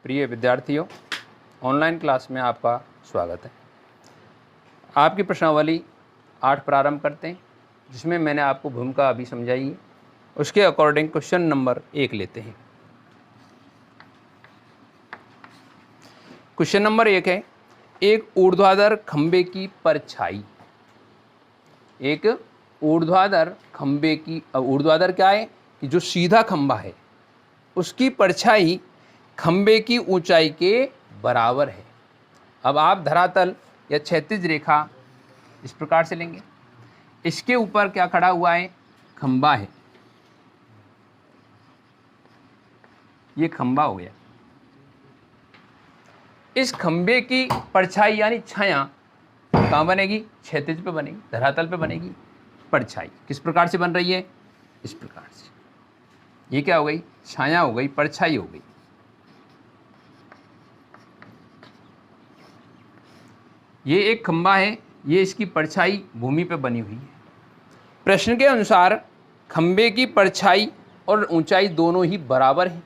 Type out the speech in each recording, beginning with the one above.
प्रिय विद्यार्थियों, online class में आपका स्वागत है। आपकी प्रश्नावली 8 प्रारंभ करते हैं, जिसमें मैंने आपको भूमिका अभी समझाई है। उसके अकॉर्डिंग क्वेश्चन नंबर 1 लेते हैं। क्वेश्चन नंबर 1 है, एक ऊर्ध्वाधर खंबे की परछाई। एक ऊर्ध्वाधर खंबे की, ऊर्ध्वाधर क्या है कि जो सीधा खंबा है उसकी परछाई खंबे की ऊंचाई के बराबर है। अब आप धरातल या क्षैतिज रेखा इस प्रकार से लेंगे। इसके ऊपर क्या खड़ा हुआ है? खंबा है। ये खंबा हो गया। इस खंबे की परछाई यानी छाया कहाँ बनेगी? क्षैतिज पे बनेगी, धरातल पे बनेगी। परछाई किस प्रकार से बन रही है? इस प्रकार से। ये क्या हो गई? छाया हो गई, परछाई हो गई। ये एक खंबा है, ये इसकी परछाई भूमि पे बनी हुई है। प्रश्न के अनुसार खंबे की परछाई और ऊंचाई दोनों ही बराबर हैं।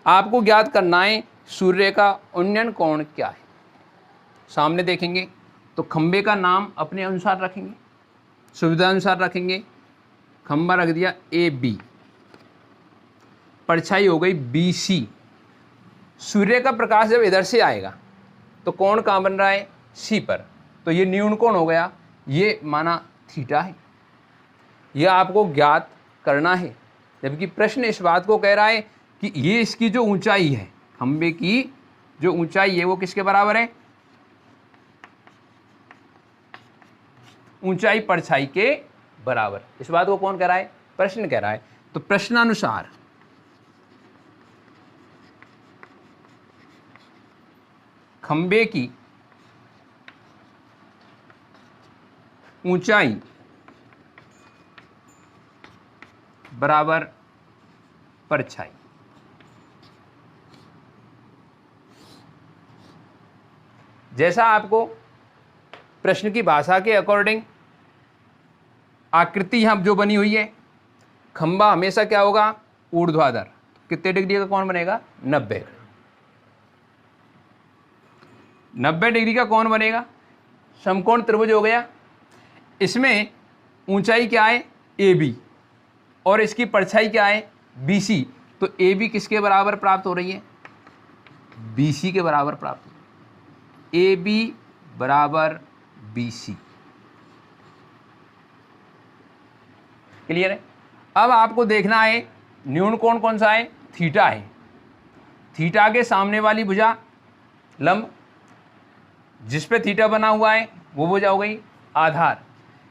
आपको ज्ञात करना है सूर्य का उन्नयन कोण क्या है। सामने देखेंगे तो खंबे का नाम अपने अनुसार रखेंगे, सुविधा अनुसार रखेंगे। खंबा रख दिया AB, परछाई हो गई BC। सूर्य का प्रकाश जब इधर से आएगा तो कोण कहाँ बन रहा है? C पर। तो ये न्यून कोण हो गया, ये माना थीटा है। यह आपको ज्ञात करना है। जबकि प्रश्न इस बात को कह रहा है कि ये इसकी जो ऊंचाई है, खंबे की जो ऊंचाई है वो किसके बराबर है? ऊंचाई परछाई के बराबर। इस बात को कौन कह रहा है? प्रश्न कह रहा है। तो प्रश्नानुसार खंबे की ऊंचाई बराबर परछाई। जैसा आपको प्रश्न की भाषा के अकॉर्डिंग आकृति यहां जो बनी हुई है, खंबा हमेशा क्या होगा? ऊर्ध्वाधर। कितने डिग्री का कोण बनेगा? 90 का। 90 डिग्री का कोण बनेगा। समकोण त्रिभुज हो गया। इसमें ऊंचाई क्या है? AB और इसकी परछाई क्या है? BC। तो AB किसके बराबर प्राप्त हो रही है? BC के बराबर प्राप्त हो रही है। AB बराबर BC। क्लियर है? अब आपको देखना है न्यून कोण कौन सा है? थीटा है। थीटा के सामने वाली भुजा लंब, जिस पे थीटा बना हुआ है वो भुजा हो गई आधार।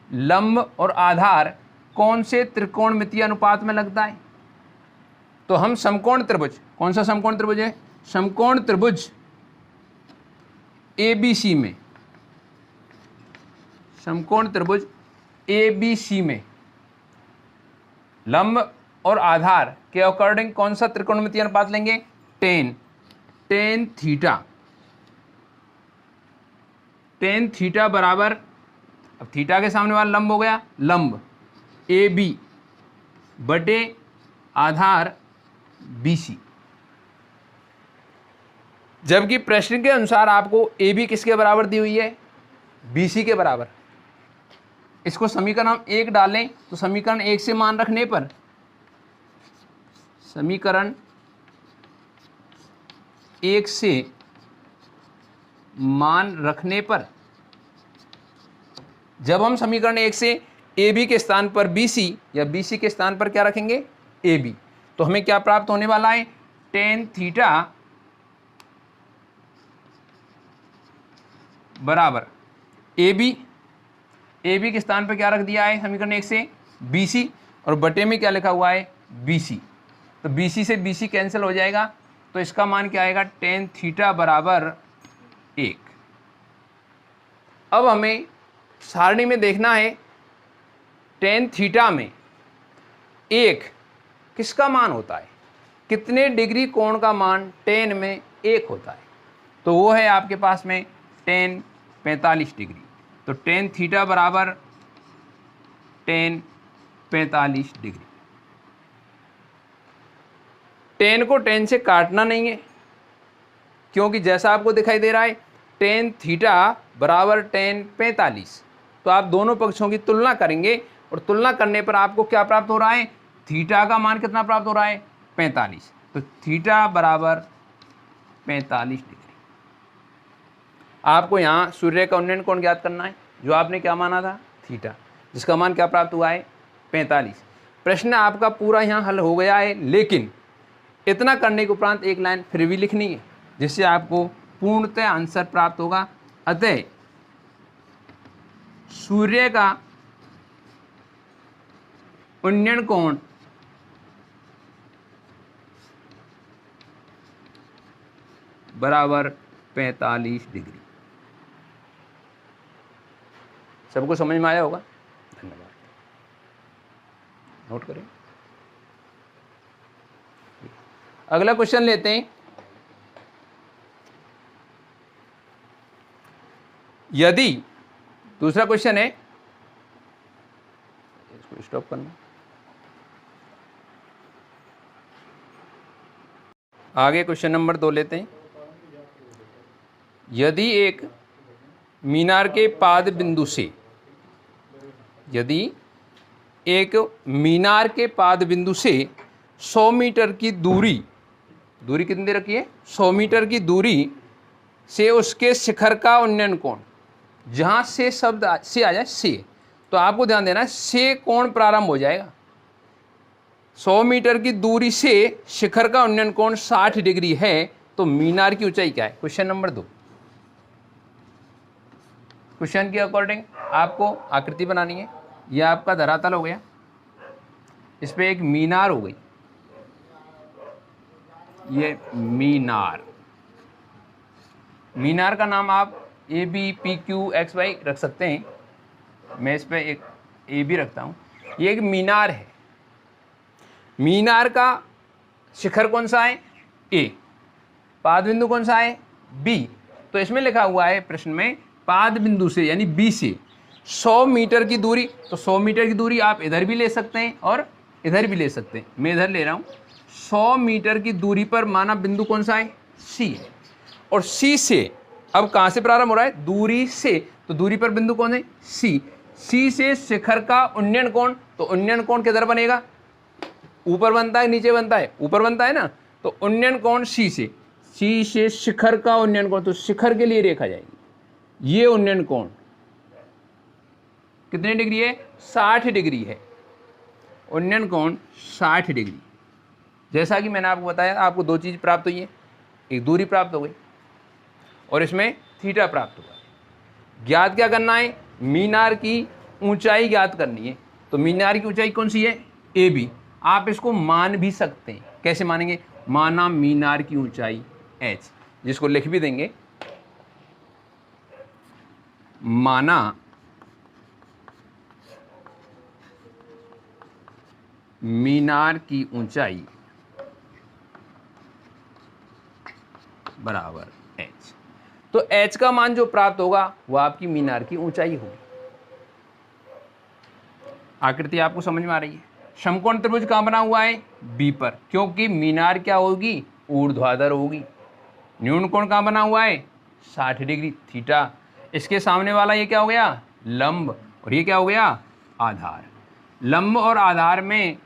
लंब और आधार कौन से त्रिकोणमितीय अनुपात में लगता है? तो हम समकोण त्रिभुज, कौन सा समकोण त्रिभुज है? समकोण त्रिभुज ABC में, समकोण त्रिभुज ABC में लंब और आधार के अकॉर्डिंग कौन सा त्रिकोणमितीय अनुपात लेंगे? Tan theta. टेन थीटा बराबर, अब थीटा के सामने वाला लंब हो गया लंब AB बटे आधार BC। जबकि प्रश्न के अनुसार आपको AB किसके बराबर दी हुई है? BC के बराबर। इसको समीकरण 1 डालें तो समीकरण 1 से मान रखने पर, समीकरण 1 से मान रखने पर, जब हम समीकरण 1 से AB के स्थान पर BC या BC के स्थान पर क्या रखेंगे? AB, तो हमें क्या प्राप्त होने वाला है? टेन थीटा बराबर AB के स्थान पर क्या रख दिया है समीकरण 1 से? BC, और बटे में क्या लिखा हुआ है? BC। तो BC से BC कैंसिल हो जाएगा, तो इसका मान क्या आएगा? टेन थीटा बराबर 1। अब हमें सारणी में देखना है टेन थीटा में 1 किसका मान होता है? कितने डिग्री कोण का मान टेन में 1 होता है? तो वो है आपके पास में टेन 45 डिग्री। तो टेन थीटा बराबर टेन 45 डिग्री। टेन को टेन से काटना नहीं है, क्योंकि जैसा आपको दिखाई दे रहा है tan थीटा बराबर tan 45, तो आप दोनों पक्षों की तुलना करेंगे और तुलना करने पर आपको क्या प्राप्त हो रहा है, थीटा का मान कितना प्राप्त हो रहा है, 45। तो थीटा बराबर 45 डिग्री। आपको यहाँ सूर्य का उन्नयन कोण ज्ञात करना है, जो आपने क्या माना था, थीटा, जिसका मान क्या प्राप्त हुआ है, 45। प्रश्न आपका पूरा यहाँ हल हो गया है, लेकिन इतना करने के उपरांत एक लाइन फिर भी लिखनी है, जिससे आपको पूर्णतः आंसर प्राप्त होगा। अतः सूर्य का उन्नयन कोण बराबर 45 डिग्री। सबको समझ में आया होगा, धन्यवाद। नोट करें। अगला क्वेश्चन लेते हैं। यदि दूसरा क्वेश्चन है, इसको स्टॉप करना, आगे क्वेश्चन नंबर 2 लेते हैं। यदि एक मीनार के पाद बिंदु से, यदि एक मीनार के पाद बिंदु से 100 मीटर की दूरी कितनी दे रखी है, 100 मीटर की दूरी से उसके शिखर का उन्नयन कोण, जहां से शब्द से आ जाए से, तो आपको ध्यान देना है से कोण प्रारंभ हो जाएगा। 100 मीटर की दूरी से शिखर का उन्नयन कोण 60 डिग्री है, तो मीनार की ऊंचाई क्या है। क्वेश्चन नंबर 2, क्वेश्चन के अकॉर्डिंग आपको आकृति बनानी है। यह आपका धरातल हो गया, इस पे एक मीनार हो गई, ये मीनार, मीनार का नाम आप A B P Q X Y रख सकते हैं, मैं इस पे एक ए बी रखता हूँ। ये एक मीनार है, मीनार का शिखर कौन सा है, ए, पाद बिंदु कौन सा है, बी। तो इसमें लिखा हुआ है प्रश्न में पाद बिंदु से यानी बी से 100 मीटर की दूरी, तो 100 मीटर की दूरी आप इधर भी ले सकते हैं और इधर भी ले सकते हैं, मैं इधर ले रहा हूँ। 100 मीटर की दूरी पर माना बिंदु कौन सा है, सी है, और सी से अब कहाँ से प्रारंभ हो रहा है, दूरी से, तो दूरी पर बिंदु कौन है, सी। सी से शिखर का उन्नयन कोण, तो उन्नयन कोण किधर बनेगा, ऊपर बनता है नीचे बनता है, ऊपर बनता है ना, तो उन्नयन कोण सी से शिखर का उन्नयन कोण, तो शिखर के लिए रेखा जाएगी। ये उन्नयन कोण कितने डिग्री है, 60 डिग्री है, उन्नयन कोण 60 डिग्री। जैसा कि मैंने आपको बताया, आपको दो चीज प्राप्त हुई है, एक दूरी प्राप्त हो गई और इसमें थीटा प्राप्त हुआ। ज्ञात क्या करना है, मीनार की ऊंचाई ज्ञात करनी है। तो मीनार की ऊंचाई कौन सी है, ए बी। आप इसको मान भी सकते हैं, कैसे मानेंगे, माना मीनार की ऊंचाई एच, जिसको लिख भी देंगे, माना मीनार की ऊंचाई बराबर एच। तो एच का मान जो प्राप्त होगा वह आपकी मीनार की ऊंचाई होगी। आकृति आपको समझ में आ रही है। समकोण त्रिभुज कहां बना हुआ है, बी पर, क्योंकि मीनार क्या होगी, ऊर्ध्वाधर होगी। न्यून कोण कहां बना हुआ है, 60 डिग्री थीटा। इसके सामने वाला ये क्या हो गया, लंब, और ये क्या हो गया, आधार। लंब और आधार में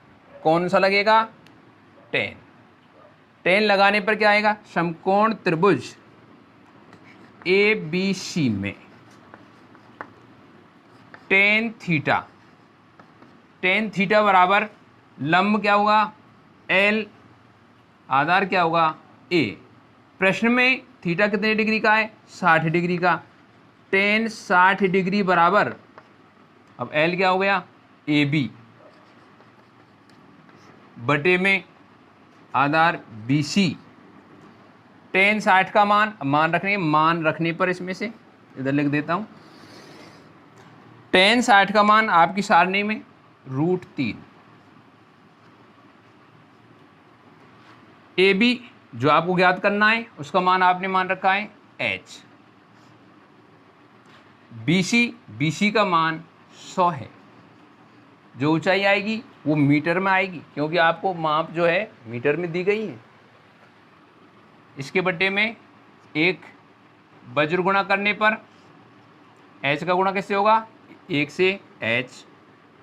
कौन सा लगेगा, टेन। टेन लगाने पर क्या आएगा, समकोण त्रिभुज ए बी सी में टेन थीटा बराबर लंब क्या होगा, एल, आधार क्या होगा, ए। प्रश्न में थीटा कितने डिग्री का है, 60 डिग्री का। टेन 60 डिग्री बराबर, अब एल क्या हो गया, ए बी, बटे में आधार बी सी। टेन 60 का मान रखने पर इसमें से इधर लिख देता हूं, टेन 60 का मान आपकी सारणी में √3। ए बी जो आपको ज्ञात करना है उसका मान आपने मान रखा है h। बी सी का मान 100 है। जो ऊंचाई आएगी वो मीटर में आएगी, क्योंकि आपको माप जो है मीटर में दी गई है। इसके बट्टे में एक वज्र गुणा करने पर h का गुणा किससे होगा, 1 से h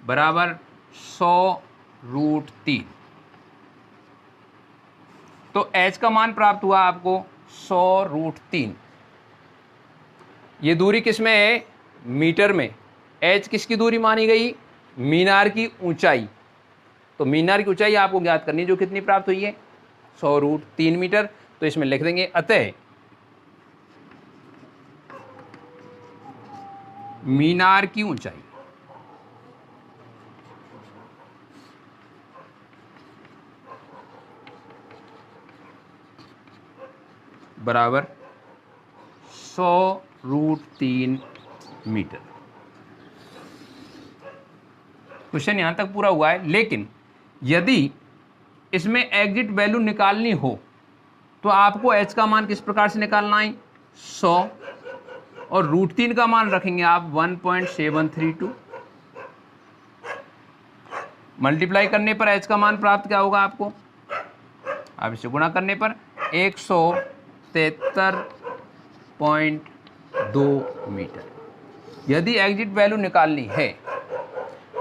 बराबर 100√3। तो h का मान प्राप्त हुआ आपको 100√3। ये दूरी किस में है, मीटर में। h किसकी दूरी मानी गई, मीनार की ऊंचाई। तो मीनार की ऊंचाई आपको ज्ञात करनी है, जो कितनी प्राप्त हुई है, 100√3 मीटर। तो इसमें लिख देंगे अतः मीनार की ऊंचाई बराबर 100√3 मीटर। क्वेश्चन यहां तक पूरा हुआ है। लेकिन यदि इसमें एग्जिट वैल्यू निकालनी हो तो आपको h का मान किस प्रकार से निकालना है, 100 और √3 का मान रखेंगे आप 1.732। मल्टीप्लाई करने पर h का मान प्राप्त क्या होगा आपको, आप इसे गुणा करने पर 173.2 मीटर। यदि एग्जिट वैल्यू निकालनी है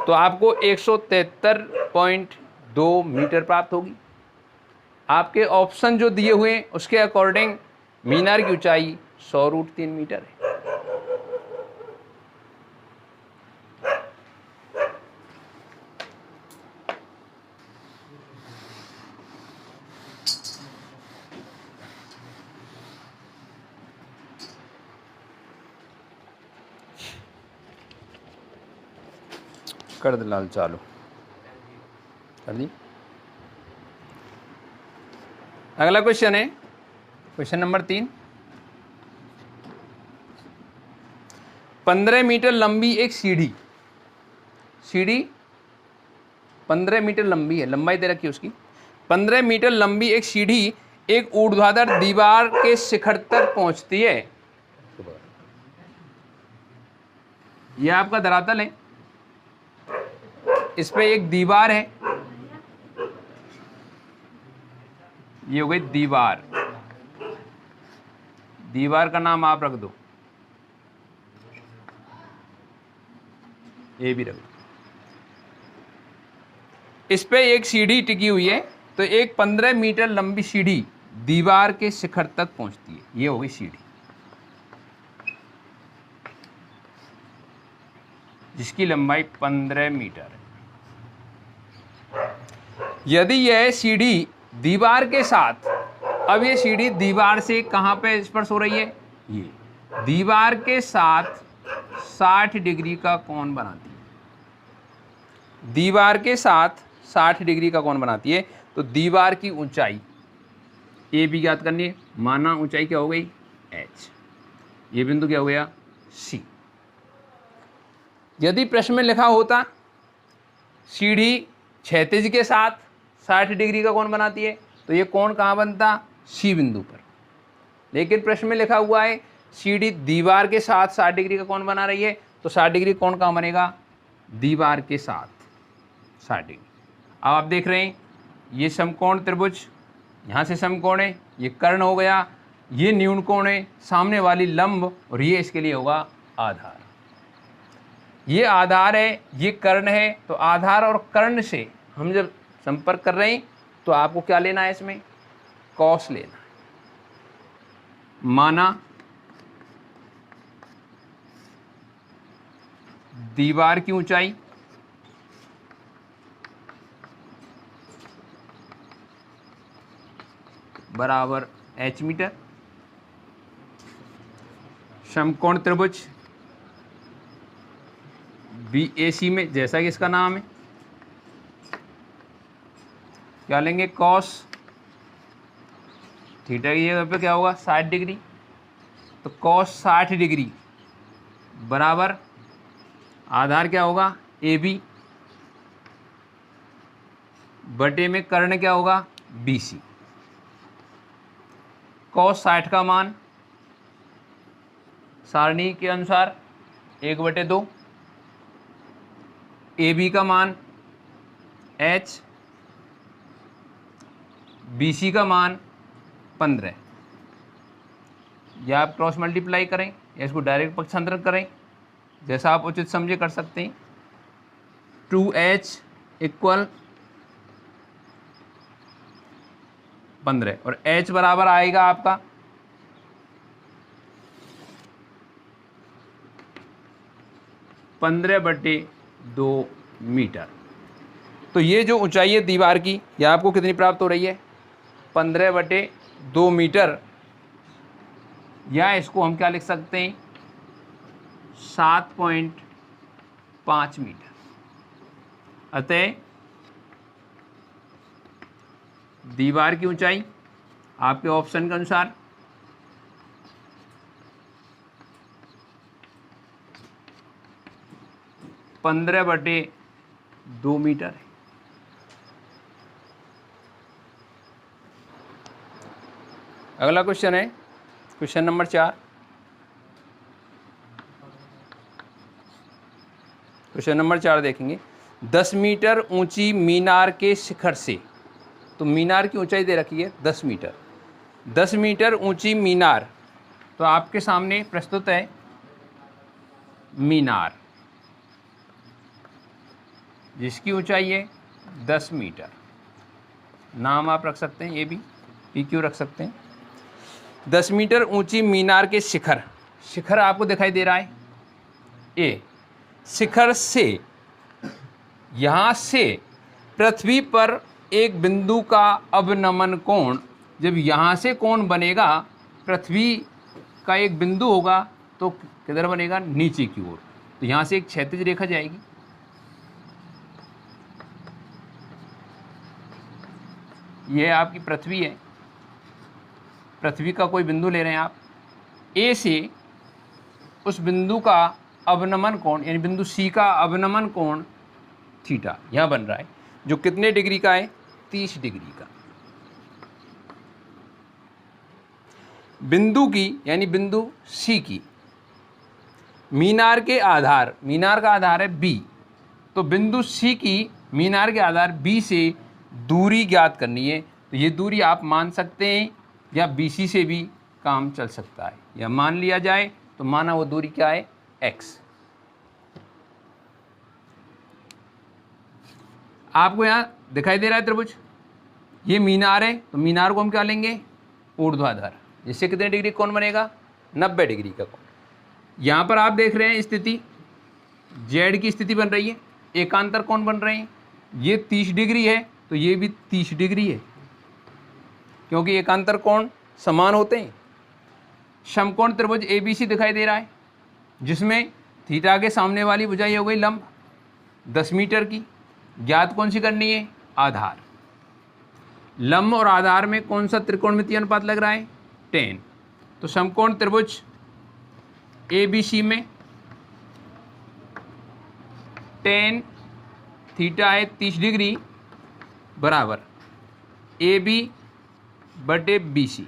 तो आपको 173.2 मीटर प्राप्त होगी। आपके ऑप्शन जो दिए हुए हैं उसके अकॉर्डिंग मीनार की ऊंचाई 100√3 मीटर है। कर दे लाल चालू कर दी। अगला क्वेश्चन है क्वेश्चन नंबर 3। 15 मीटर लंबी एक सीढ़ी 15 मीटर लंबी है, लंबाई दे रखी है उसकी। 15 मीटर लंबी एक सीढ़ी एक ऊर्ध्वाधर दीवार के शिखर तक पहुंचती है। यह आपका धरातल है, इस पे एक दीवार है, ये हो गई दीवार। दीवार का नाम आप रख दो, ये भी रख दो। इस पे एक सीढ़ी टिकी हुई है, तो एक 15 मीटर लंबी सीढ़ी दीवार के शिखर तक पहुंचती है। ये हो गई सीढ़ी, जिसकी लंबाई 15 मीटर है। यदि यह सीढ़ी दीवार के साथ, अब ये सीढ़ी दीवार से कहां पे स्पर्श हो रही है, ये दीवार के साथ 60 डिग्री का कोण बनाती है। दीवार के साथ 60 डिग्री का कोण बनाती है। तो दीवार की ऊंचाई ए भी ज्ञात करनी है। माना ऊंचाई क्या हो गई, h। ये बिंदु क्या हो गया, c। यदि प्रश्न में लिखा होता सीढ़ी क्षैतिज के साथ 60 डिग्री का कोण बनाती है, तो ये कोण कहाँ बनता, सी बिंदु पर। लेकिन प्रश्न में लिखा हुआ है सीढ़ी दीवार के साथ 60 डिग्री का कोण बना रही है, तो 60 डिग्री कोण कहाँ बनेगा, दीवार के साथ 60 डिग्री। अब आप देख रहे हैं ये समकोण त्रिभुज, यहाँ से समकोण है, ये कर्ण हो गया, ये न्यून कोण है, सामने वाली लंब, और ये इसके लिए होगा आधार। ये आधार है, ये कर्ण है। तो आधार और कर्ण से हम जब संपर्क कर रहे हैं तो आपको क्या लेना है, इसमें कॉस लेना है। माना दीवार की ऊंचाई बराबर h मीटर, समकोण त्रिभुज BAC में, जैसा कि इसका नाम है, क्या लेंगे, कॉस थीटा की जगह पे क्या होगा, 60 डिग्री। तो कॉस 60 डिग्री बराबर आधार क्या होगा, AB, बटे में कर्ण क्या होगा, BC। कॉस 60 का मान सारणी के अनुसार 1/2, AB का मान h, BC का मान 15। या आप क्रॉस मल्टीप्लाई करें या इसको डायरेक्ट पक्षांतर करें, जैसा आप उचित समझे कर सकते हैं। 2h इक्वल 15 और h बराबर आएगा आपका 15/2 मीटर। तो ये जो ऊंचाई है दीवार की, यह आपको कितनी प्राप्त हो रही है? 15/2 मीटर, या इसको हम क्या लिख सकते हैं? 7.5 मीटर। अतः दीवार की ऊंचाई आपके ऑप्शन के अनुसार 15/2 मीटर है। अगला क्वेश्चन है क्वेश्चन नंबर 4। क्वेश्चन नंबर 4 देखेंगे। 10 मीटर ऊंची मीनार के शिखर से, तो मीनार की ऊंचाई दे रखी है 10 मीटर। 10 मीटर ऊंची मीनार, तो आपके सामने प्रस्तुत है मीनार जिसकी ऊंचाई है 10 मीटर। नाम आप रख सकते हैं, ए बी पी क्यू रख सकते हैं। 10 मीटर ऊंची मीनार के शिखर, शिखर आपको दिखाई दे रहा है ए। शिखर से, यहाँ से पृथ्वी पर एक बिंदु का अवनमन कोण, जब यहाँ से कोण बनेगा, पृथ्वी का एक बिंदु होगा तो किधर बनेगा? नीचे की ओर। तो यहाँ से एक क्षैतिज रेखा जाएगी, यह आपकी पृथ्वी है। पृथ्वी का कोई बिंदु ले रहे हैं आप, ए से उस बिंदु का अवनमन कोण, यानी बिंदु सी का अवनमन कोण थीटा यहाँ बन रहा है, जो कितने डिग्री का है? 30 डिग्री का। बिंदु की, यानी बिंदु सी की मीनार के आधार, मीनार का आधार है बी, तो बिंदु सी की मीनार के आधार बी से दूरी ज्ञात करनी है। तो ये दूरी आप मान सकते हैं, या BC से भी काम चल सकता है, या मान लिया जाए तो माना वो दूरी क्या है? x। आपको यहाँ दिखाई दे रहा है त्रिभुज, ये मीनार है, तो मीनार को हम क्या लेंगे? ऊर्ध्वाधर, जिससे कितने डिग्री कोण बनेगा? 90 डिग्री का कोण। यहाँ पर आप देख रहे हैं स्थिति, Z की स्थिति बन रही है, एकांतर कोण बन रहे हैं। ये 30 डिग्री है तो ये भी 30 डिग्री है, क्योंकि एकांतर कोण समान होते हैं। समकोण त्रिभुज ABC दिखाई दे रहा है, जिसमें थीटा के सामने वाली भुजा ये हो गई लंब 10 मीटर की। ज्ञात कौन सी करनी है? आधार। लंब और आधार में कौन सा त्रिकोणमितीय अनुपात लग रहा है? 10। तो समकोण त्रिभुज ABC में tan थीटा है 30 डिग्री बराबर AB/BC।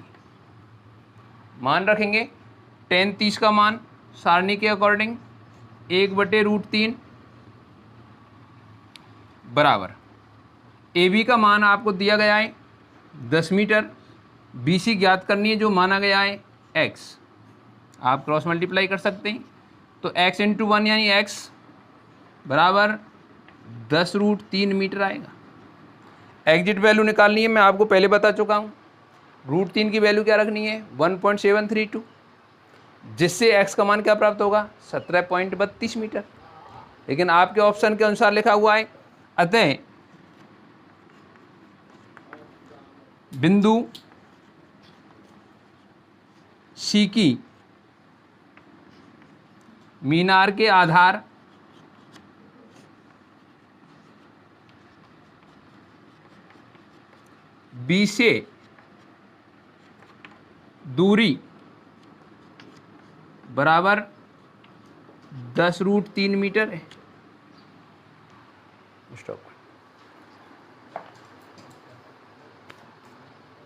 मान रखेंगे tan 30 का मान सारणी के अकॉर्डिंग 1/√3 बराबर AB का मान आपको दिया गया है 10 मीटर, BC ज्ञात करनी है जो माना गया है x। आप क्रॉस मल्टीप्लाई कर सकते हैं, तो x × 1 यानी x बराबर 10√3 मीटर आएगा। एग्जिट वैल्यू निकालनी है, मैं आपको पहले बता चुका हूँ। √3 की वैल्यू क्या रखनी है? 1.732, जिससे x का मान क्या प्राप्त होगा? 17.32 मीटर। लेकिन आपके ऑप्शन के अनुसार लिखा हुआ है, अतः बिंदु सी की मीनार के आधार बी से दूरी बराबर 10√3 मीटर है। स्टॉप।